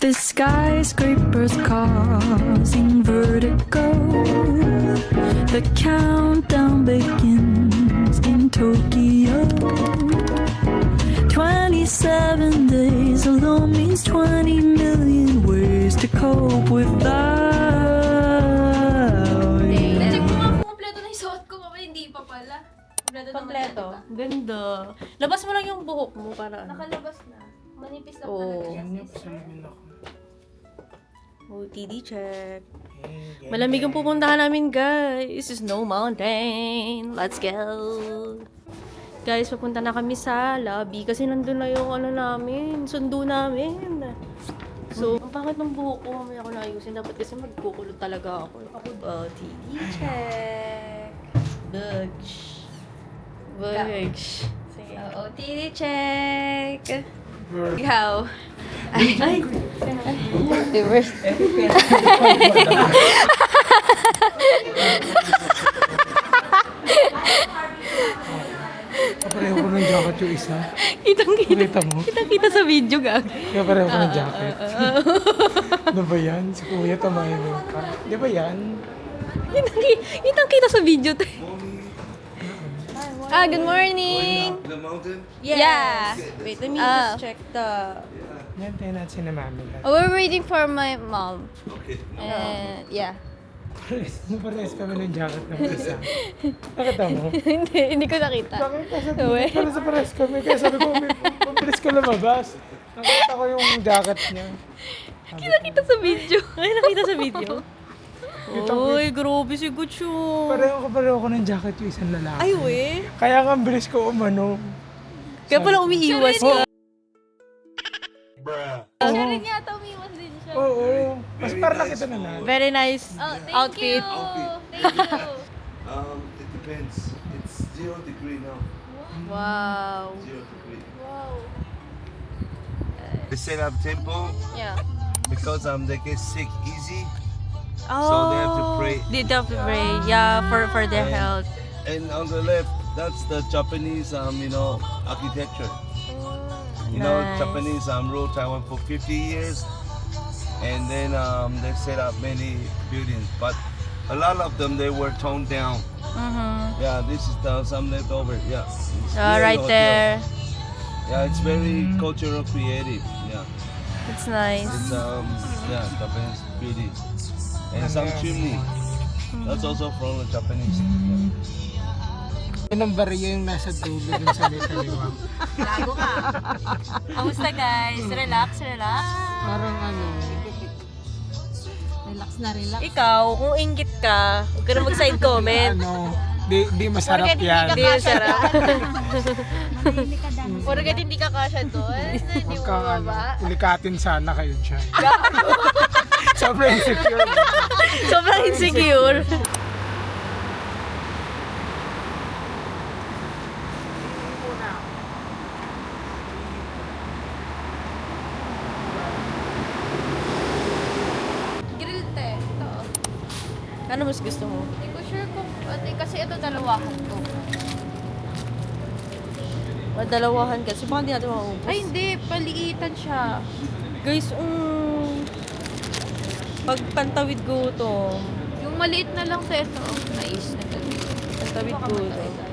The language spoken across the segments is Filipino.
The skyscrapers causing vertigo. The countdown begins in Tokyo. 27 days alone means 20 million ways to cope without you. Check mo nga kung kompleto na yung suot ko, mama. Hindi pa pala. Kompleto. Ganda. Labas mo lang yung buhok mo para ano. Nakalabas na. Manipis lang Oo. talaga. OTD check. Malamig ang pupuntahan namin, guys. Snow Mountain. Let's go. Guys, papunta na kami sa lobby kasi nandun na yung ano namin, sundo namin. So, ang pangit ng buhok ko, mamaya ko na ayusin. Dapat kasi magkukulot talaga ako. OTD check. Bugs. Bugs. Sige. OTD check. Ikaw. Ay. Reverse. Pareho ko ng jacket yung isa. Kitang-kita. Kita mo? Kitang-kita sa video, gag. Kaya pareho ko ng jacket. Ano ba yan? Si Kuya tumahimik ka. Di ba yan? Kitang-kita sa video. Good morning. The mountain? Yeah. Wait, let me just check the... Yan, tayo natin si na mami. We're waiting for my mom. Okay. And yeah. Pares kami ng jacket ng isa. Nakita mo? Hindi ko nakita. Bakit kasi para sa pares kami? Kaya sabi ko, mabilis ko lumabas. Nakita ko yung jacket niya. Nakita sa video. Ay, nakita sa video. Uy, grabe si Gucho. Pareho ko ng jacket yung isang lalaki. Ay, we. Kaya nga ang bilis ko umano. Kaya pala umiiwas ka. Siya rin yata umiwas din siya. Oo. Mas parang nakita na na. Very nice Oh, thank outfit. you. Outfit. Thank you. It depends. It's 0 degree now. Wow. 0 degree. Wow. They set up temple Yeah. because they get sick easy. Oh. So they have to pray. They have to pray. Yeah, for their health. And on the left, that's the Japanese, architecture. You know, Nice. Japanese ruled Taiwan for 50 years, and then they set up many buildings, but a lot of them they were toned down. Yeah, this is some leftover. Yeah, it's near the Right hotel. there. Yeah, it's very cultural creative. Yeah, It's nice. it's Japanese building, and some chimney. That's also from the Japanese. Yeah. Yan ang baryo yung nasa dulo dun sa may kaliwa. Kamusta, guys? Relax. Parang ano, Ikaw, kung inggit ka, huwag ka na mag-side comment. di masarap yan. Hindi yung sarap. Porket hindi ka kasha doon. Hindi mo Kang ano, mababa. ulikatin sana kayo dyan. Sobrang insecure. Sobrang insecure. Grill te. Ito. Ano mas gusto mo? Hindi ko sure kung kasi ito dalawahan ko. Madalawahan kasi baka hindi natin maubos. Ay hindi, paliitan siya. Guys, pag pantawid gutom, Yung maliit na lang sa ito. Nice na ganun. pantawid gutom.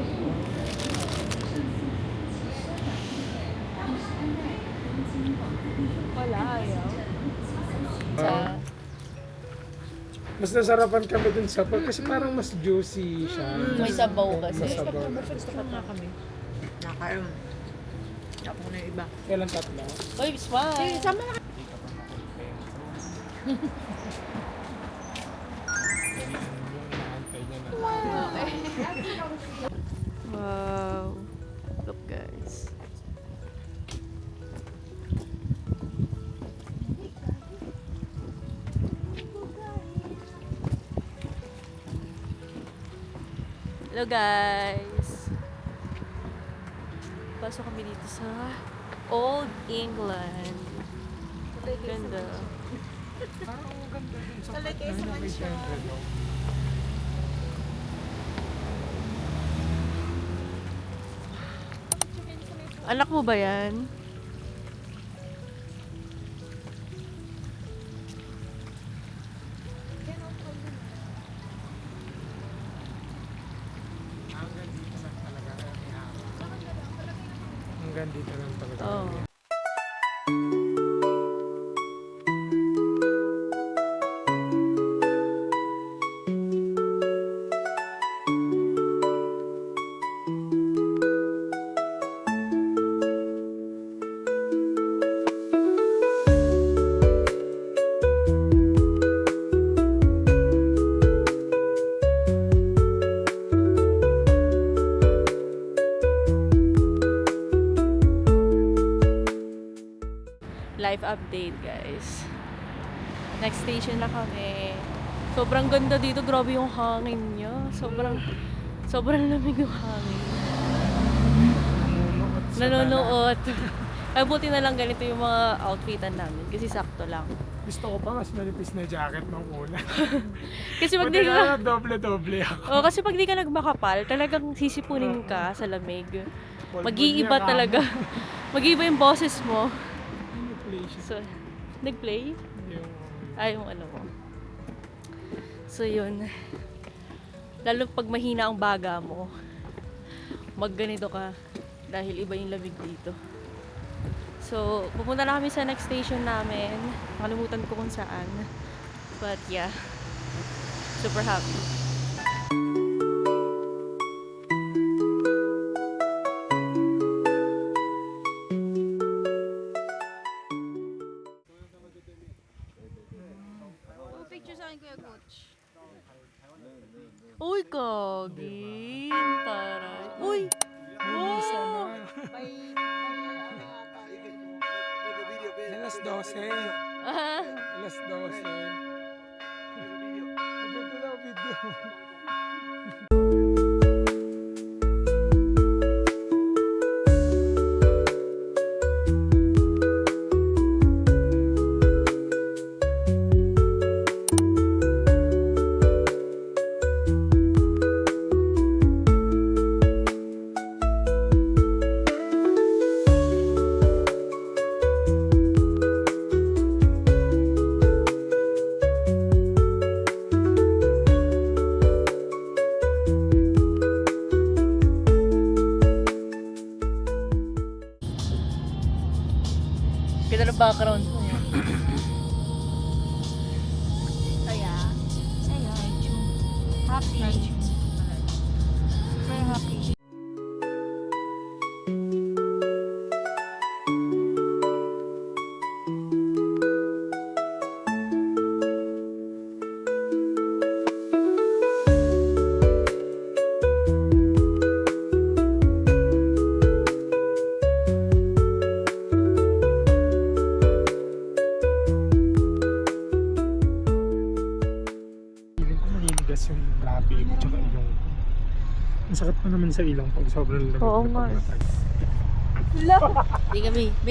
Wala, ayaw. Mas nasarapan kami dun sa pag kasi parang mas juicy siya. May sabaw kasi. Mas sabaw. Nakaroon. Tapos na yung iba. Kailan tatlo? Oy, smile. Sama na Inaantay niya na. Wow. Look, guys. Hello, guys. Pasok kami dito sa Old England. Ganda. Parang ang ganda dun sa pag-navision. Anak mo ba yan? hanggang dito lang talaga. Oo. Life update, guys. Next station na kami. Sobrang ganda dito. Grabe yung hangin niya. Sobrang lamig yung hangin. Nanonood. Ay, buti na lang ganito yung mga outfitan namin. Kasi sakto lang. Gusto ko pa mas manipis na jacket ng una. Kasi pag di Buti ka... na doble-doble ako. Oh, kasi pag di ka nagmakapal, talagang sisipunin ka sa lamig. Pulbul Mag-iiba niya ka. talaga. Mag-iiba yung boses mo. Play siya. So, nag-play? Yung... Ay, yung ano mo. So, yun. Lalo pag mahina ang baga mo, magganito ka dahil iba yung lamig dito. So, pupunta na kami sa next station namin. Nakalimutan ko kung saan. But yeah, super happy. Picture sa akin, Kuya Coach. Uy, Kagi! Taray! Uy! Isa na. Alas 12. Ah, Alas 12. Maganda na ang video. ganda ng background mo. Happy. Super happy. Feeling ko maninigas yung labi mo tsaka ilong ko. Masakit pa naman sa ilong pag sobrang lamig Oo na nga. pagmatag. Di kami, B.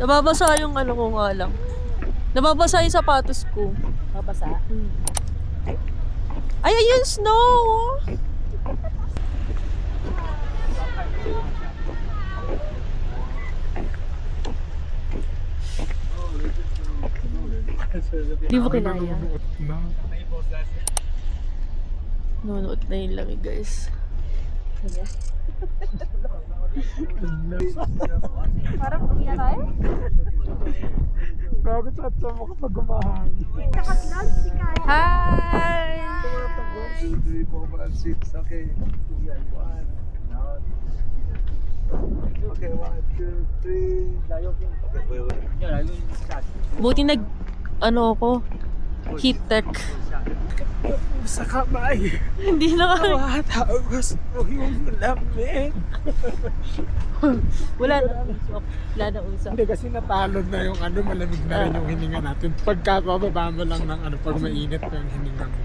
Nababasa yung ano ko nga lang. Nababasa yung sapatos ko. Babasa. Ay, ayun, snow! Di mo kinaya. Nanunuot na. Nunuot na yung lamig, guys. Parang umiya tayo? Bakit sa mo kapag gumahangin? Hi! 2, 3, 4, 5, 6. Okay. Okay, 1, 2, 3. Okay, wait. Buti ano ako, heat tech. Sa kamay. Hindi na kami. Tao gusto yung lamig. Wala na usap. Wala na usap. Hindi kasi natalon na yung ano, malamig na rin yung hininga natin. Pagkababa mo lang ng ano, pag mainit pa yung hininga mo.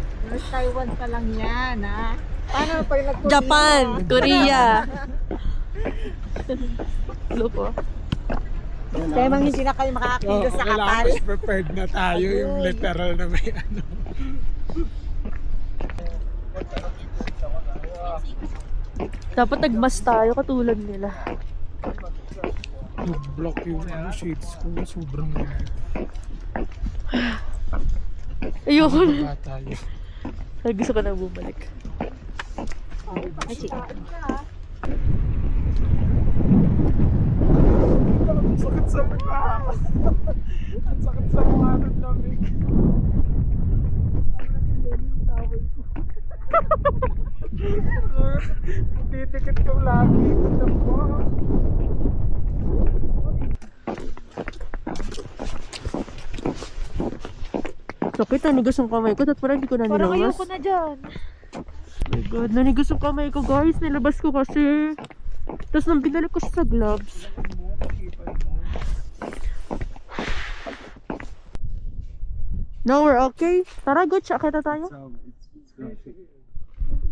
Taiwan pa lang yan, ha? Paano pag nag-Korea? Japan, Korea. Lupo. Kaya mang hindi na kayo makakakilos sa kapal. Kailangan prepared na tayo yung literal na may ano. Dapat nagmas tayo katulad nila. Nag-block yung ano, shades ko. Sobrang lamig. Ayoko na. Baba tayo. Gusto ko na bumalik. Ang sakit sa mukha. Ang sakit sa mukha ng lamig. Titikit ko lagi. Sakit, nanigas ang kamay ko. Tapos parang hindi ko na Parang nilabas. ayoko na dyan. Oh my God, nanigas ang kamay ko guys. Nilabas ko kasi. Tapos nang binalik ko siya sa gloves. No, we're okay. Tara, good. Akita tayo. It's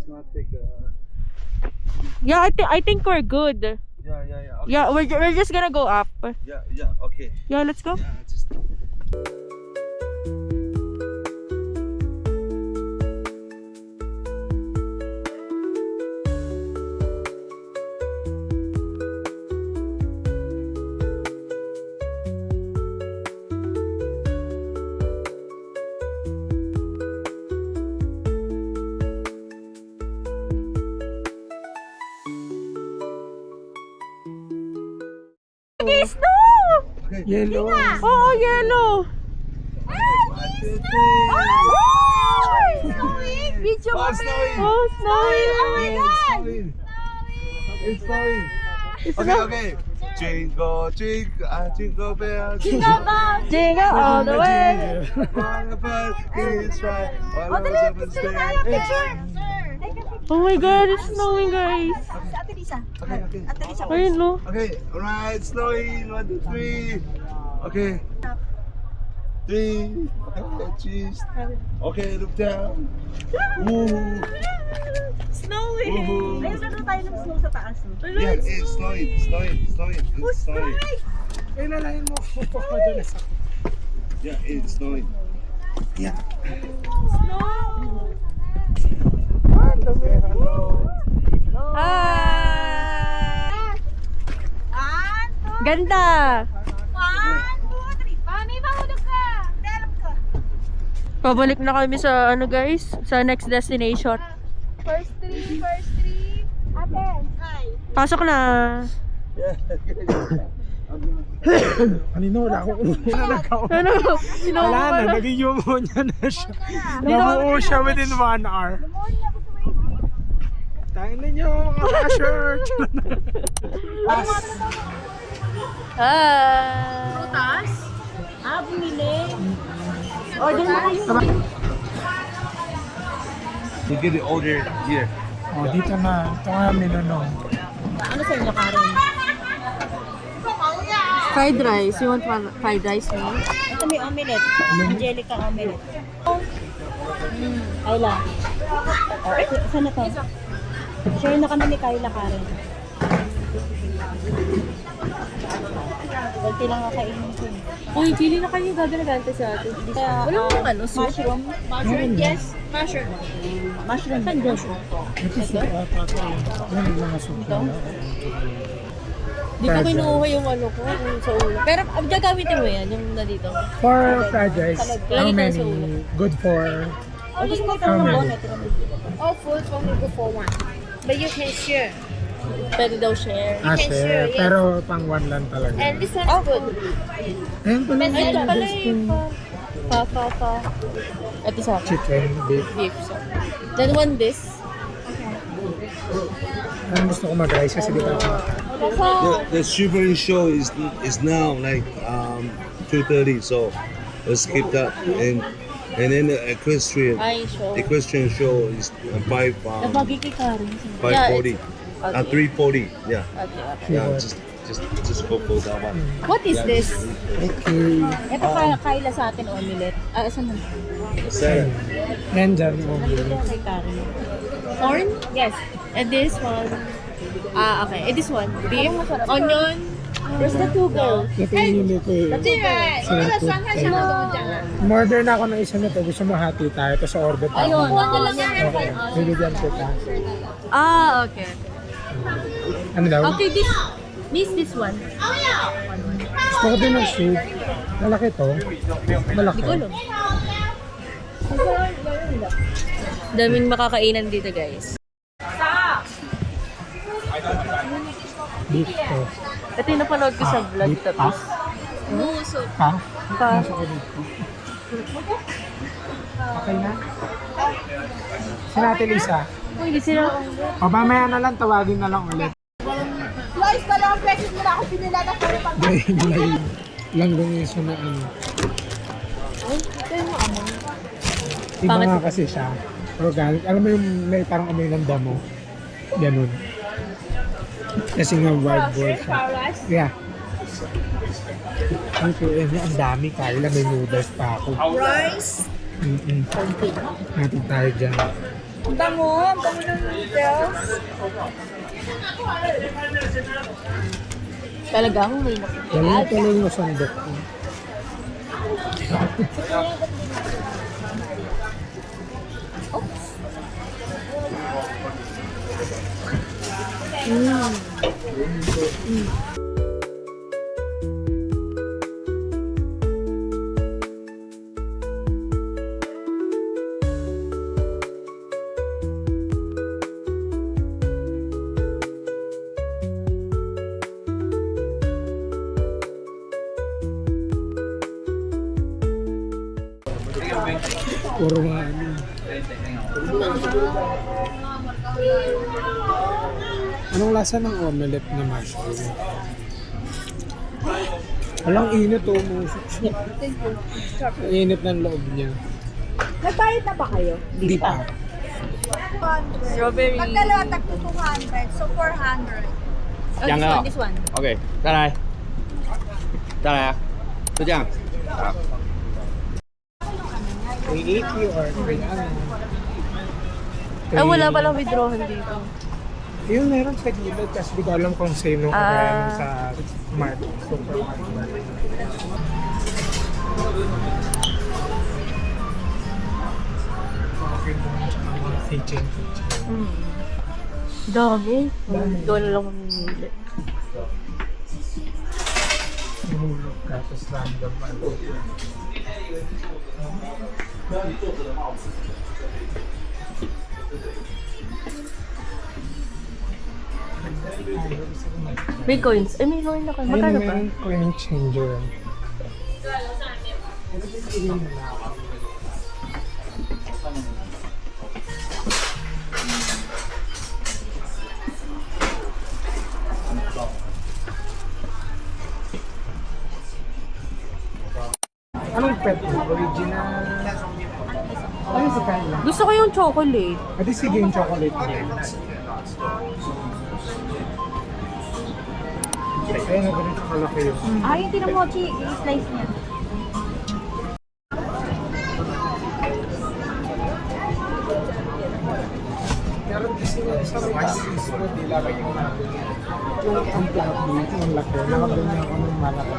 gonna take Yeah, I think we're good. yeah. Okay. Yeah, we're just gonna go up. Yeah, okay. Yeah, let's go. Yeah, just Okay, snow! Yellow. Oo, yellow. Video oh, snowing! Oh, snowy. It's snowing! Okay. Jingle, jingle bell, Jingle all the way. all of us is right. All of us stay. Oh my God, it's snowing, guys. Okay. Ayun, no? Okay, alright, snowing. 1, 2, 3. Okay. 3. Okay, cheese. Okay, look down. Woo. Snowing! Woohoo. Ayun, laro tayo ng snow sa taas. Yeah, it's snowing. It's snowing. Eh, lalayin mo. Madalas ako. Yeah, it's snowing. Yeah. Say hello. Hi! Ganda! 1, 2, 3. Mami, mahulog ka! Dalam ka. Pabalik na kami sa ano guys, sa next destination. First three. Ate. Hi. Pasok na. Yeah. Kanina wala akong nagkaon. Ano? Wala na, naging pneumonia na siya. Nabuo siya within 1 hour. Tayo na nyo mga ka-shirt. Prutas? Bumili. Order mo kayo. You get the order here. Oh, dito na. Ito nga minunong. Ano sa inyo, Karen? Fried rice. You want fried rice mo? Ito may omelette. Angelica omelette. Kayla. Oh, ito, saan na to? Share na kami ni Kayla, Karen. Kunti lang kakainin ko. Uy, pili na kayo. Gaganagante sa atin. Wala mo ano, soup? Mushroom. Mushroom, yes. Mushroom. Mushroom. Ito suka ata. Yan yung mga suka. Di ko kinuha yung ano ko, yung sa ulo. Pero gagamitin mo yan, yung na dito. For fried rice, how Lagi tayo sa ulo. many? Good for... Gusto ko How ng many? bonnet. All foods only go for one. But you can share. Pwede daw share. share. Pero pang 1 lang talaga. And this one is good. Ayun pala Ay, ito pala just yung pa. Ito sa akin. chicken, beef. Beef. So. Then one this. Ang gusto ko mag-rice kasi di ba ako The shivering show is now like 2:30, so let's skip that. And then the equestrian Ay, sure. show is 5 Nabagi kay Karen. 5:40. Okay. 3:40. Yeah. Okay. Yeah. Just go for that one. What is this? okay. Ito Kayla sa atin omelette. Saan na? Salad. And dyan, Ito kay Karen. Corn? Yes. And this one. Okay. And this one. Beef, onion. Where's the two girls? ito yung hili ko eh. Order na ako ng isa nito. Gusto mo hati tayo. Tapos order tayo. Ayun. Okay. Bibigyan kita. Okay. Ano daw? Okay, this one. Gusto ko din ng soup. Malaki to. Malaki. Hindi ko alam. Daming makakainan dito, guys. Beef toast. Ito yung napanood ko sa vlog. Beef Tapos, Ha? pa. Masok ko dito. Okay na? Si Ate Lisa. Uy, hindi sila. O mamaya na lang, tawagin na lang ulit. Guys, dalawang beses mo na ako pinilata para pag... Langgong yung na ano. Iba Pangit. nga kasi siya. Organic. Alam mo yung may parang amoy ng damo. Ganun. Kasi nga wild boar siya. Yeah. Ang kuya niya, ang dami. Kaya lang may noodles pa ako. Rice. Natin tayo dyan. Ang bango ng noodles. Talagang may Wala na pala yung sandok ko. Puro nga ano. Anong lasa ng omelette na mushroom? Walang init o musok siya. Ang init ng loob niya. Nagbayad na ba kayo? Hindi pa. strawberry. Pag dalawa, tag 200. So 400. Oh, this one, this one. OK，再来，再来啊，就这样。好。 380 or 3 Ay, wala palang withdrawal dito. Yung meron sa gilid kasi di ko alam kung sino kaya sa market. Supermarket. Okay, mga kitchen. Dami. Doon lang mamimili. Hulog ka, tapos random ano. May coins. Ay, may coin na kayo. Magkano ba? Ayun, may coin changer. Anong pet mo? Original? Ano sa kanila? Gusto ko yung chocolate. Adi sige yung chocolate niya. Ayun, ang ganito kalaki yun. Ah, yung tinamochi, i-slice niya. Meron kasi nga sa mga ismo, di lagay yung natin. Yung ang plato dito, yung laki. Nakabili niya ako ng malaki.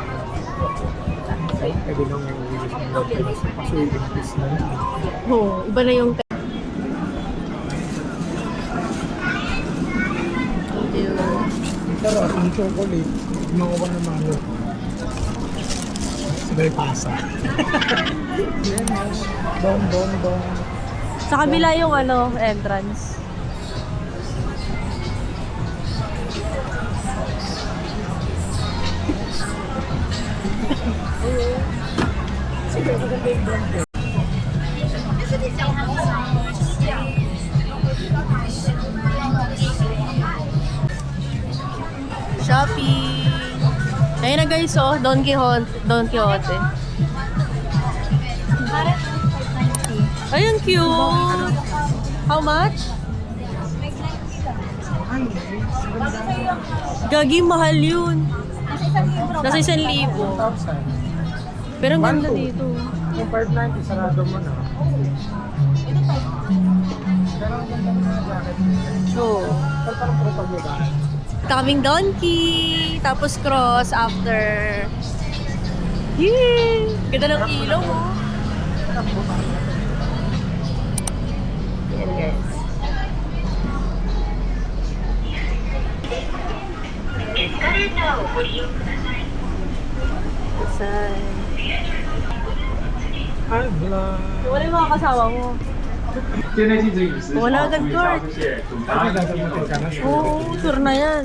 Ay, pwede lang yung uwilis ng laki. Pasuling piece na yun. Oo, iba na yung... Pero yung chocolate, ginawa ko naman ano. Sabay pasa. Dong. Sa kabila yung ano, entrance. Shopee! Ayun na guys, oh, Don Quixote. Ay, ang cute! How much? Gagi, mahal yun. Nasa 1,000. Pero ang ganda dito. Yung 590, sarado mo na. Pero ang ganda ng mga jacket. Oo. Pero parang puro ba? Kaming donkey, tapos cross after. Yay! Ganda ng ilaw, oh. Yan, guys. Saan? Hi, vlog. Wala yung mga kasama mo. Wala agad cart. Ano dadamutin ka na? Oo, sure na yan.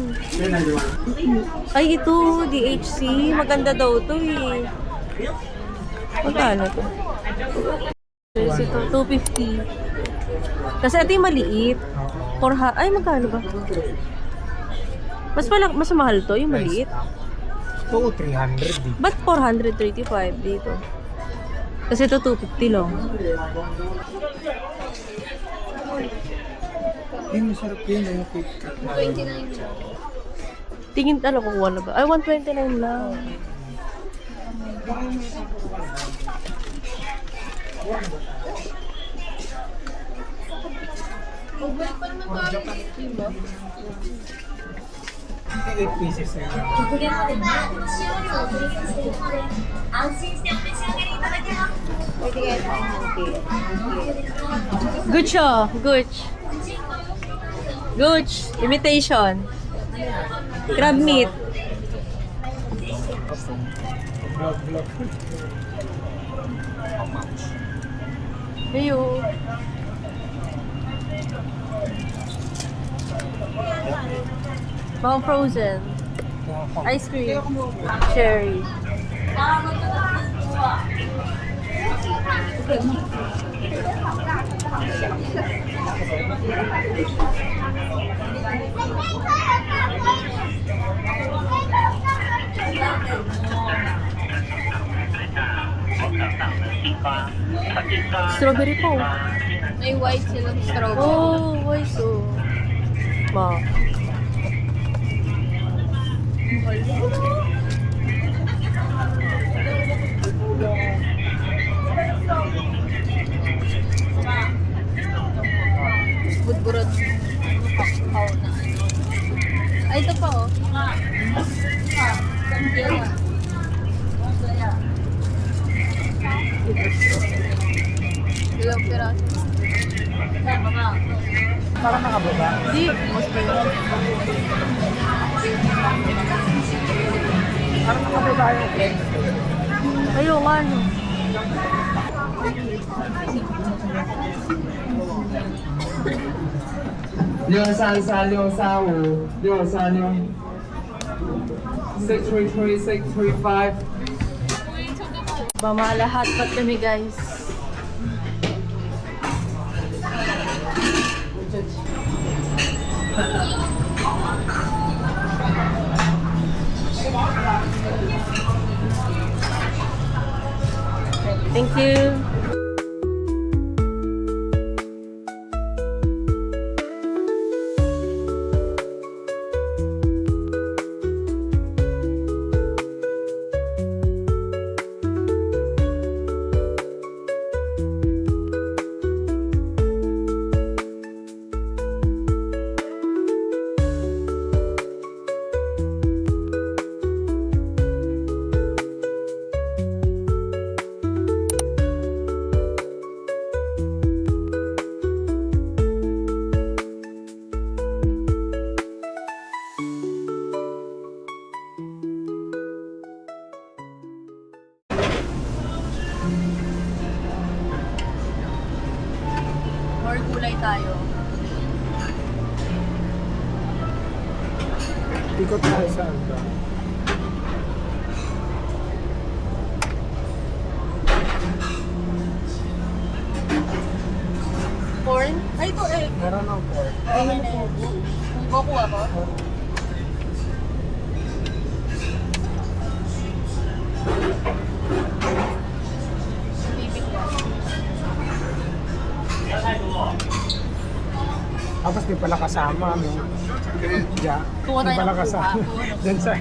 Ay, ito, DHC. Maganda daw to eh. Magkano to? Yes, ito, 250. Kasi ito yung maliit. Ay, magkano ba? Mas mahal to, yung maliit. Oo, 300 di. Ba't 435 dito? Kasi ito 250 lang. Ay, masarap yun. Yung cake cut na. 29. Tingin ano kung wala ba? Ay, 129 lang. Yung 8 pieces na yun. Pwede kayo sa Gooch oh, Gooch. Gooch, imitation. Crab meat. Vlog. Ayo. Mga frozen. Ice cream. Cherry. Strawberry po. May white silang strawberry. Oh, why so? Ma. Budburot. Pakaw na. Ay, ito pa oh. Dalawang piraso. Parang nakababa. Di, mas ba yun? Parang nakababa yung cake. Ayaw nga no. Mamalahat pat kami guys. Thank you. More gulay tayo. Ikot tayo sa ano. Corn? Ay, ito eh. Meron ng pork. Ay, na yan. Kukuha ko? Tapos di pala kasama, no? Diyan. Kuha Di tayo pala ng kasama. kuha. Diyan sa